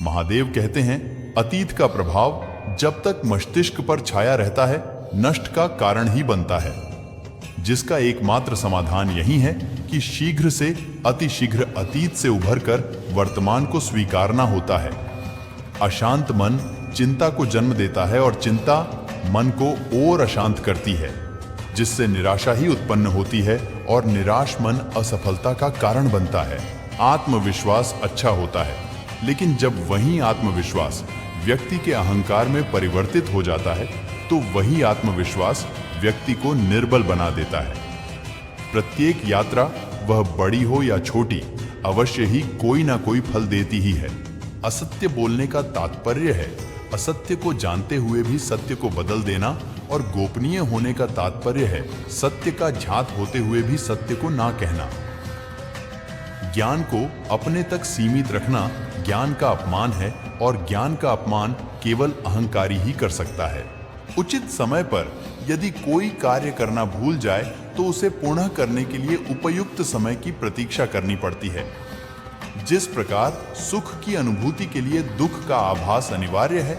महादेव कहते हैं, अतीत का प्रभाव जब तक मस्तिष्क पर छाया रहता है नष्ट का कारण ही बनता है, जिसका एकमात्र समाधान यही है कि शीघ्र से अतिशीघ्र अतीत से उभरकर वर्तमान को स्वीकारना होता है। अशांत मन चिंता को जन्म देता है और चिंता मन को और अशांत करती है, जिससे निराशा ही उत्पन्न होती है और निराश मन असफलता का कारण बनता है। आत्मविश्वास अच्छा होता है, लेकिन जब वही आत्मविश्वास व्यक्ति के अहंकार में परिवर्तित हो जाता है तो वही आत्मविश्वास व्यक्ति को निर्बल बना देता है। प्रत्येक यात्रा, वह बड़ी हो या छोटी, अवश्य ही कोई ना कोई फल देती ही है। असत्य बोलने का तात्पर्य है असत्य को जानते हुए भी सत्य को बदल देना, और गोपनीय होने का तात्पर्य है सत्य का झात होते हुए भी सत्य को ना कहना। ज्ञान को अपने तक सीमित रखना ज्ञान का अपमान है, और ज्ञान का अपमान केवल अहंकारी ही कर सकता है। उचित समय पर यदि कोई कार्य करना भूल जाए तो उसे पुनः करने के लिए उपयुक्त समय की प्रतीक्षा करनी पड़ती है। जिस प्रकार सुख की अनुभूति के लिए दुख का आभास अनिवार्य है,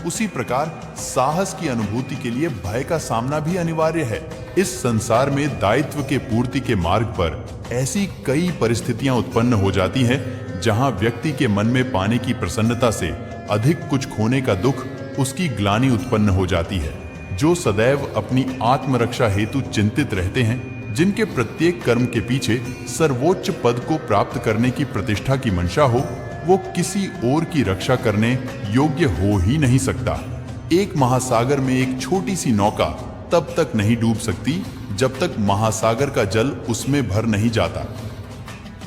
उसी प्रकार साहस की अनुभूति के लिए भय का सामना भी अनिवार्य है। इस संसार में दायित्व के पूर्ति के मार्ग पर ऐसी कई परिस्थितियां उत्पन्न हो जाती हैं जहां व्यक्ति के मन में पाने की प्रसन्नता से अधिक कुछ खोने का दुख, उसकी ग्लानि उत्पन्न हो जाती है। जो सदैव अपनी आत्मरक्षा हेतु चिंतित रहते हैं, जिनके प्रत्येक कर्म के पीछे सर्वोच्च पद को प्राप्त करने की प्रतिष्ठा की मंशा हो, वो किसी और की रक्षा करने योग्य हो ही नहीं सकता। एक महासागर में एक छोटी सी नौका तब तक नहीं डूब सकती जब तक महासागर का जल उसमें भर नहीं जाता।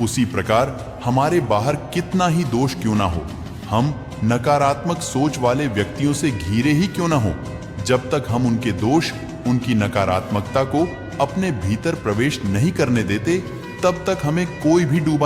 उसी प्रकार हमारे बाहर कितना ही दोष क्यों ना हो, हम नकारात्मक सोच वाले व्यक्तियों से घिरे ही क्यों ना हो, जब तक हम उनके दोष, उनकी नकारात्मकता को अपने भीतर प्रवेश नहीं करने देते, तब तक हमें कोई भी डूबा